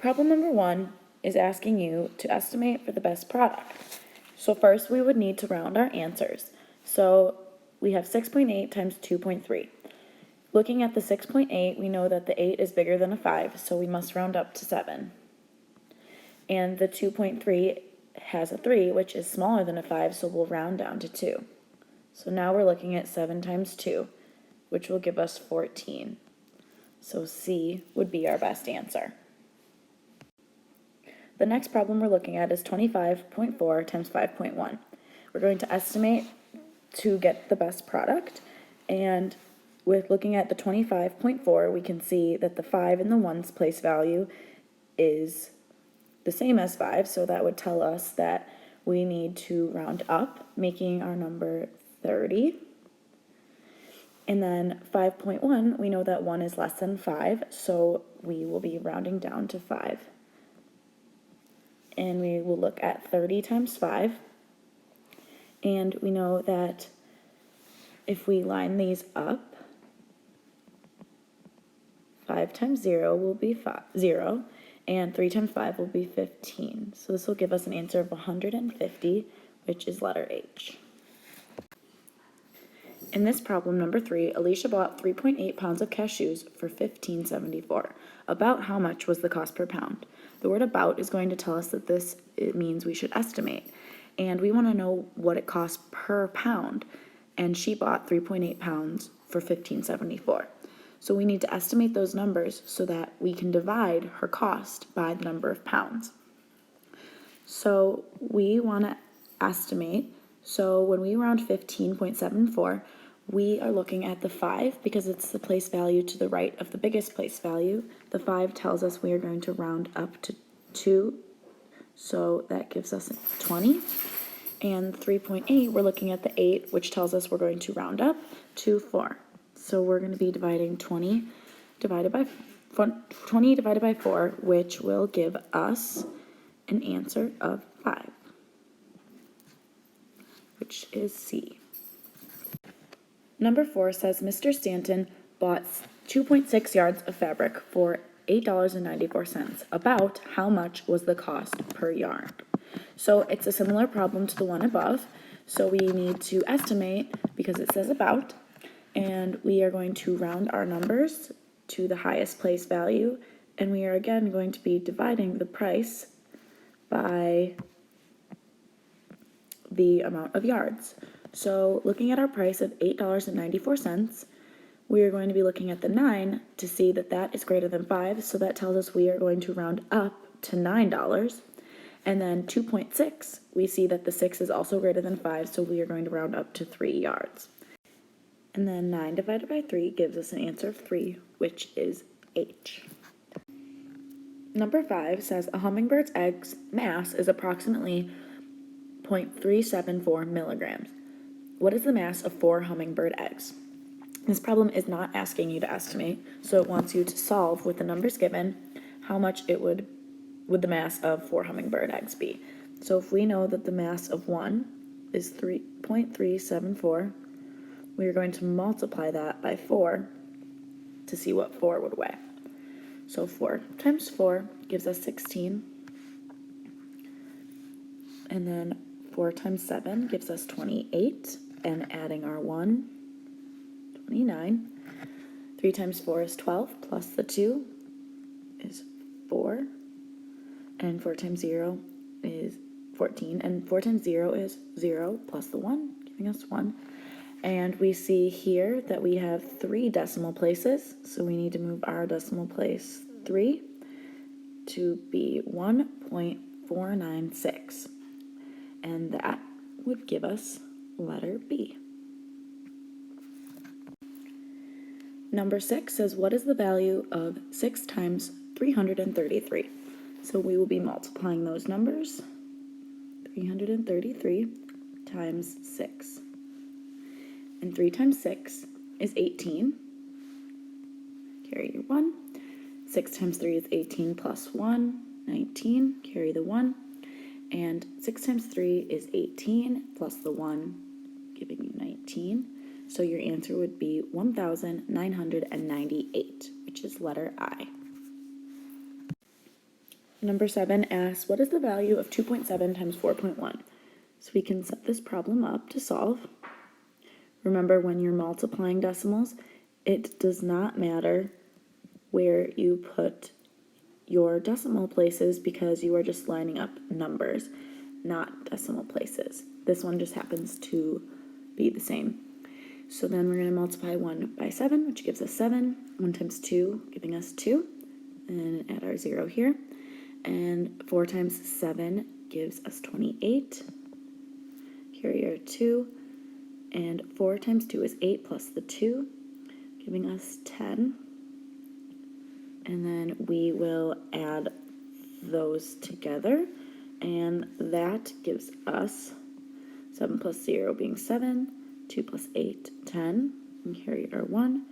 Problem number 1 is asking you to estimate for the best product. So first we would need to round our answers. So we have 6.8 times 2.3. Looking at the 6.8, we know that the 8 is bigger than a 5, so we must round up to 7. And the 2.3 has a 3, which is smaller than a 5, so we'll round down to 2. So now we're looking at 7 times 2, which will give us 14. So C would be our best answer. The next problem we're looking at is 25.4 times 5.1. We're going to estimate to get the best product, and with looking at the 25.4, we can see that the 5 in the ones place value is the same as 5, so that would tell us that we need to round up, making our number 30. And then 5.1, we know that 1 is less than 5, so we will be rounding down to 5. And we will look at 30 times 5, and we know that if we line these up, 5 times 0 will be 0, and 3 times 5 will be 15. So this will give us an answer of 150, which is letter H. In this problem, number 3, Alicia bought 3.8 pounds of cashews for $15.74. About how much was the cost per pound? The word about is going to tell us that it means we should estimate. And we want to know what it costs per pound. And she bought 3.8 pounds for $15.74. So we need to estimate those numbers so that we can divide her cost by the number of pounds. So we want to estimate. So when we round 15.74, we are looking at the 5 because it's the place value to the right of the biggest place value. The 5 tells us we are going to round up to 2, so that gives us 20. And 3.8, we're looking at the 8, which tells us we're going to round up to 4. So we're going to be dividing 20 divided by 4, which will give us an answer of 5, which is C. Number 4 says Mr. Stanton bought 2.6 yards of fabric for $8.94. About how much was the cost per yard? So it's a similar problem to the one above. So we need to estimate because it says about, and we are going to round our numbers to the highest place value, and we are again going to be dividing the price by the amount of yards. So looking at our price of $8.94, we are going to be looking at the 9 to see that that is greater than 5, so that tells us we are going to round up to $9. And then 2.6, we see that the 6 is also greater than 5, so we are going to round up to 3 yards. And then 9 divided by 3 gives us an answer of 3, which is H. Number 5 says a hummingbird's egg's mass is approximately 0.374 milligrams. What is the mass of 4 hummingbird eggs? This problem is not asking you to estimate, so it wants you to solve with the numbers given how much it would the mass of 4 hummingbird eggs be. So if we know that the mass of 1 is 3.374, we are going to multiply that by 4 to see what 4 would weigh. So 4 times 4 gives us 16, and then 4 times 7 gives us 28, and adding our 1, 29. 3 times 4 is 12, plus the 2 is 4, and 4 times 0 is 14, and 4 times 0 is 0, plus the 1, giving us 1. And we see here that we have 3 decimal places, so we need to move our decimal place 3 to be 1.496, and that would give us letter B. Number 6 says, what is the value of 6 times 333? So we will be multiplying those numbers, 333 times 6. And 3 times 6 is 18. Carry your 1. 6 times 3 is 18 plus 1, 19. Carry the 1. And 6 times 3 is 18 plus the 1, giving you 19. So your answer would be 1,998, which is letter I. Number 7 asks, what is the value of 2.7 times 4.1? So we can set this problem up to solve. Remember, when you're multiplying decimals, it does not matter where you put your decimal places because you are just lining up numbers, not decimal places. This one just happens to be the same. So then we're going to multiply 1 by 7, which gives us 7. 1 times 2, giving us 2. And add our 0 here. And 4 times 7 gives us 28. Carry our 2. And 4 times 2 is 8 plus the 2, giving us 10. And then we will add those together. And that gives us 7 plus 0 being 7. 2 plus 8, 10. And carry our 1.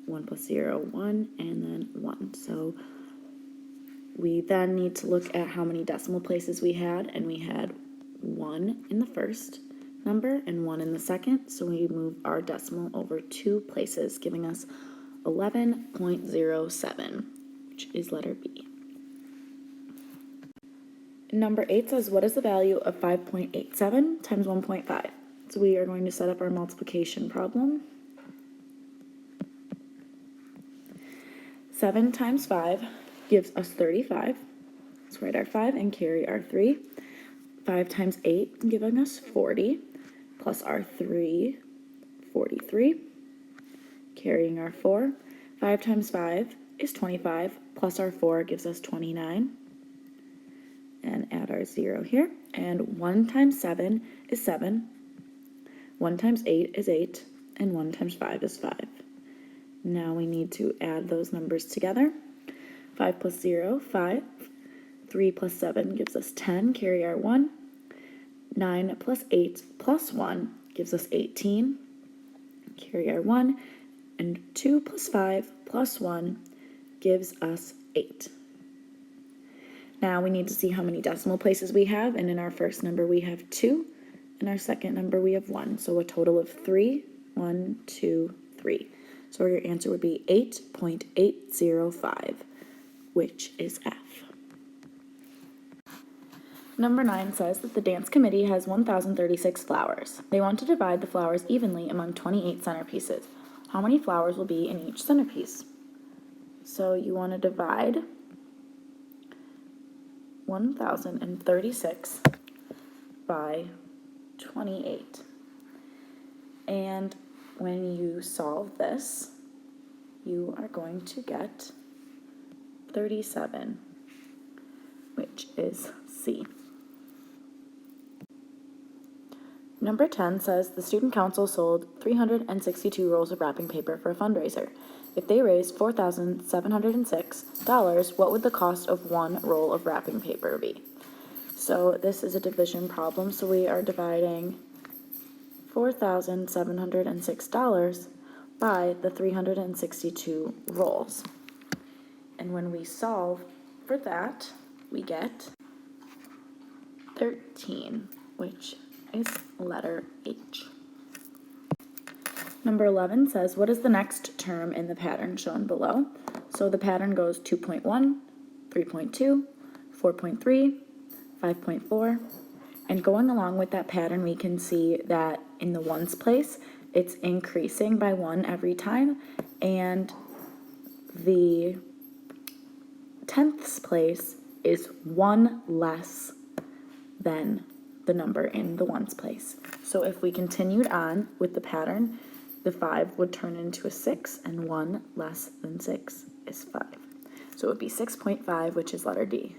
1 plus 0, 1. And then 1. So we then need to look at how many decimal places we had. And we had 1 in the first number and 1 in the second, so we move our decimal over 2 places, giving us 11.07, which is letter B. Number 8 says, what is the value of 5.87 times 1.5? So we are going to set up our multiplication problem. 7 times 5 gives us 35. Let's write our 5 and carry our 3. 5 times 8 giving us 40. Plus our 3, 43, carrying our 4. 5 times 5 is 25, plus our 4 gives us 29. And add our 0 here. And 1 times 7 is 7. 1 times 8 is 8. And 1 times 5 is 5. Now we need to add those numbers together. 5 plus 0, 5. 3 plus 7 gives us 10, carry our 1. 9 plus 8 plus 1 gives us 18, carry our 1, and 2 plus 5 plus 1 gives us 8. Now we need to see how many decimal places we have, and in our first number we have 2, in our second number we have 1, so a total of 3, 1, 2, 3. So your answer would be 8.805, which is F. Number 9 says that the dance committee has 1,036 flowers. They want to divide the flowers evenly among 28 centerpieces. How many flowers will be in each centerpiece? So you want to divide 1,036 by 28. And when you solve this, you are going to get 37, which is C. Number 10 says the student council sold 362 rolls of wrapping paper for a fundraiser. If they raised $4,706, what would the cost of one roll of wrapping paper be? So this is a division problem, so we are dividing $4,706 by the 362 rolls. And when we solve for that, we get 13, which is letter H. Number 11 says, what is the next term in the pattern shown below? So the pattern goes 2.1, 3.2, 4.3, 5.4, and going along with that pattern, we can see that in the ones place, it's increasing by 1 every time, and the tenths place is 1 less than the number in the ones place. So if we continued on with the pattern, the 5 would turn into a 6, and 1 less than 6 is 5. So it would be 6.5, which is letter D.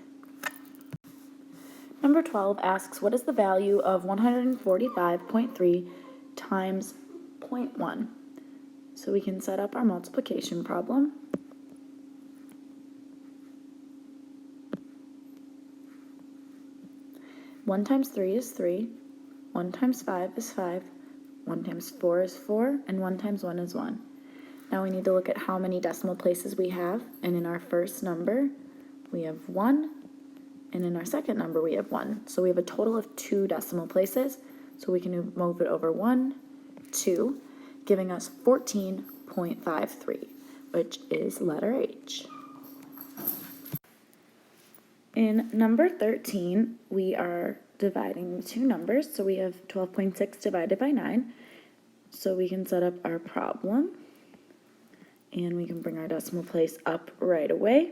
Number 12 asks, what is the value of 145.3 times 0.1? So we can set up our multiplication problem. One times 3 is 3, 1 times 5 is 5, 1 times 4 is 4, and 1 times 1 is 1. Now we need to look at how many decimal places we have, and in our first number we have 1, and in our second number we have 1. So we have a total of 2 decimal places, so we can move it over 1, 2, giving us 14.53, which is letter H. In number 13, we are dividing two numbers, so we have 12.6 divided by 9. So we can set up our problem, and we can bring our decimal place up right away.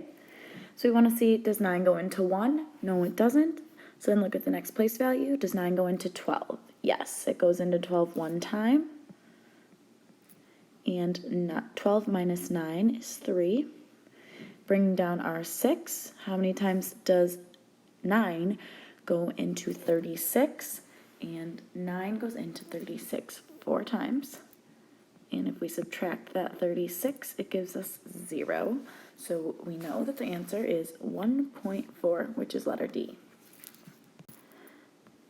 So we want to see, does 9 go into 1? No, it doesn't. So then look at the next place value. Does 9 go into 12? Yes, it goes into 12 one time. And 12 minus 9 is 3. Bringing down our 6, how many times does 9 go into 36? And 9 goes into 36 4 times. And if we subtract that 36, it gives us 0. So we know that the answer is 1.4, which is letter D.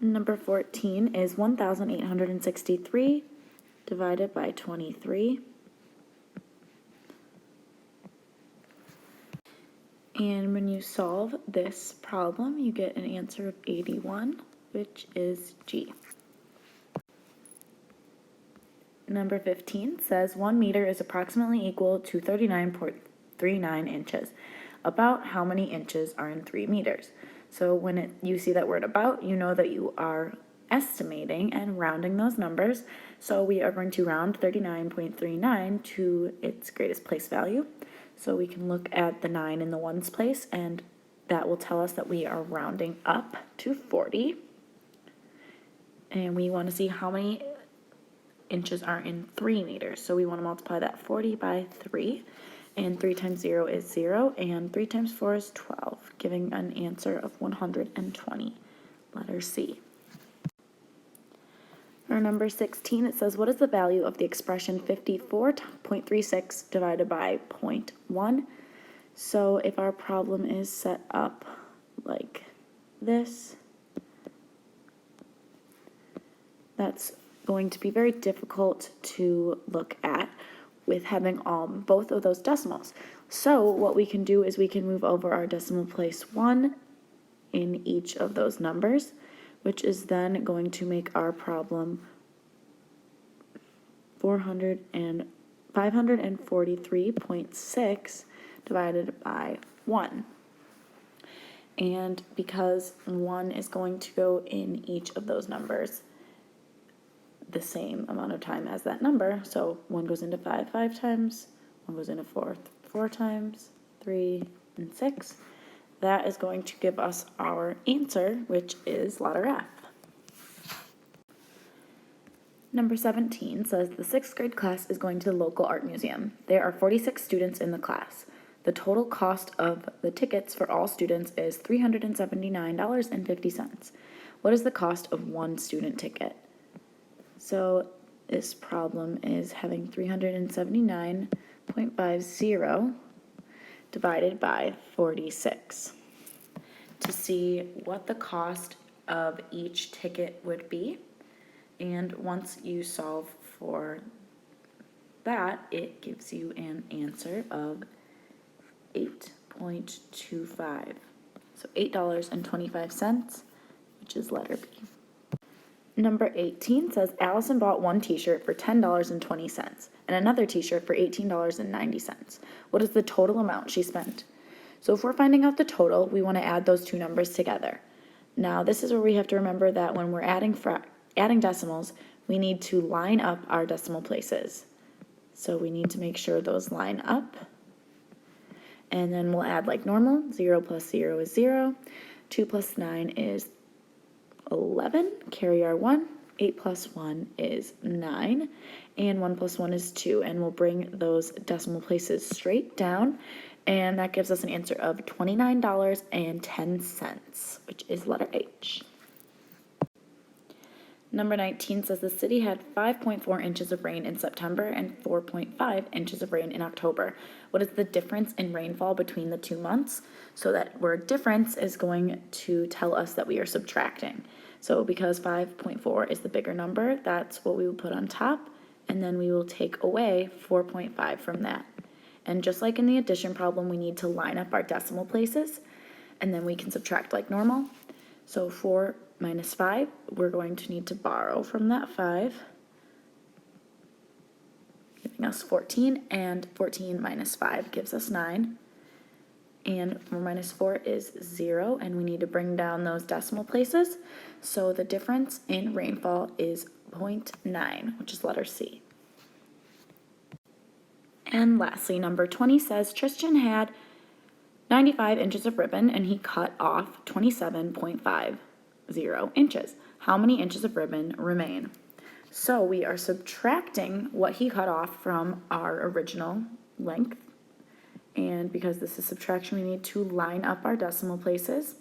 Number 14 is 1,863 divided by 23. And when you solve this problem, you get an answer of 81, which is G. Number 15 says 1 meter is approximately equal to 39.39 inches. About how many inches are in 3 meters? So when you see that word about, you know that you are estimating and rounding those numbers. So we are going to round 39.39 to its greatest place value. So we can look at the 9 in the ones place, and that will tell us that we are rounding up to 40. And we want to see how many inches are in 3 meters. So we want to multiply that 40 by 3. And 3 times 0 is 0, and 3 times 4 is 12, giving an answer of 120, letter C. For number 16, it says, what is the value of the expression 54.36 divided by 0.1? So if our problem is set up like this, that's going to be very difficult to look at with having both of those decimals. So what we can do is we can move over our decimal place 1 in each of those numbers, which is then going to make our problem 543.6 divided by 1. And because 1 is going to go in each of those numbers the same amount of time as that number, so 1 goes into 5 times, 1 goes into 4 times, 3 and 6, that is going to give us our answer, which is letter F. Number 17 says the 6th grade class is going to the local art museum. There are 46 students in the class. The total cost of the tickets for all students is $379.50. What is the cost of one student ticket? So this problem is having 379.50 divided by 46 to see what the cost of each ticket would be. And once you solve for that, it gives you an answer of 8.25. So $8.25, which is letter B. Number 18 says Allison bought one t-shirt for $10.20 and another t-shirt for $18.90. What is the total amount she spent? So if we're finding out the total, we want to add those two numbers together. Now this is where we have to remember that when we're adding decimals, we need to line up our decimal places. So we need to make sure those line up. And then we'll add like normal. 0 plus 0 is 0. 2 plus 9 is 11, carry our 1, 8 plus 1 is 9, and 1 plus 1 is 2, and we'll bring those decimal places straight down, and that gives us an answer of $29.10, which is letter H. Number 19 says the city had 5.4 inches of rain in September and 4.5 inches of rain in October. What is the difference in rainfall between the 2 months? So that word difference is going to tell us that we are subtracting. So because 5.4 is the bigger number, that's what we will put on top, and then we will take away 4.5 from that. And just like in the addition problem, we need to line up our decimal places, and then we can subtract like normal. So 4 minus 5, we're going to need to borrow from that 5, giving us 14, and 14 minus 5 gives us 9. and 4 minus 4 is 0, and we need to bring down those decimal places. So the difference in rainfall is 0.9, which is letter C. And lastly, number 20 says Tristan had 95 inches of ribbon and he cut off 27.50 inches. How many inches of ribbon remain? So we are subtracting what he cut off from our original length. And because this is subtraction, we need to line up our decimal places.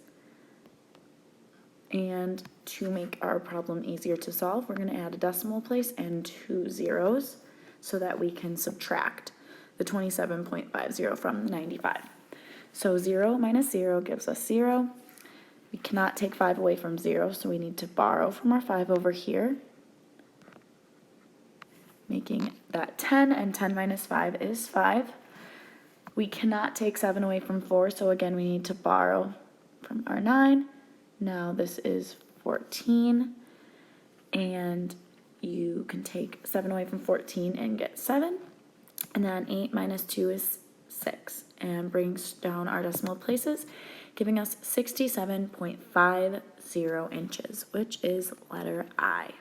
And to make our problem easier to solve, we're going to add a decimal place and 2 zeros so that we can subtract the 27.50 from 95. So 0 minus 0 gives us 0. We cannot take 5 away from 0, so we need to borrow from our 5 over here, making that 10, and 10 minus 5 is 5. We cannot take 7 away from 4, so again we need to borrow from our 9. Now this is 14, and you can take 7 away from 14 and get 7. And then 8 minus 2 is 6, and brings down our decimal places, giving us 67.50 inches, which is letter I.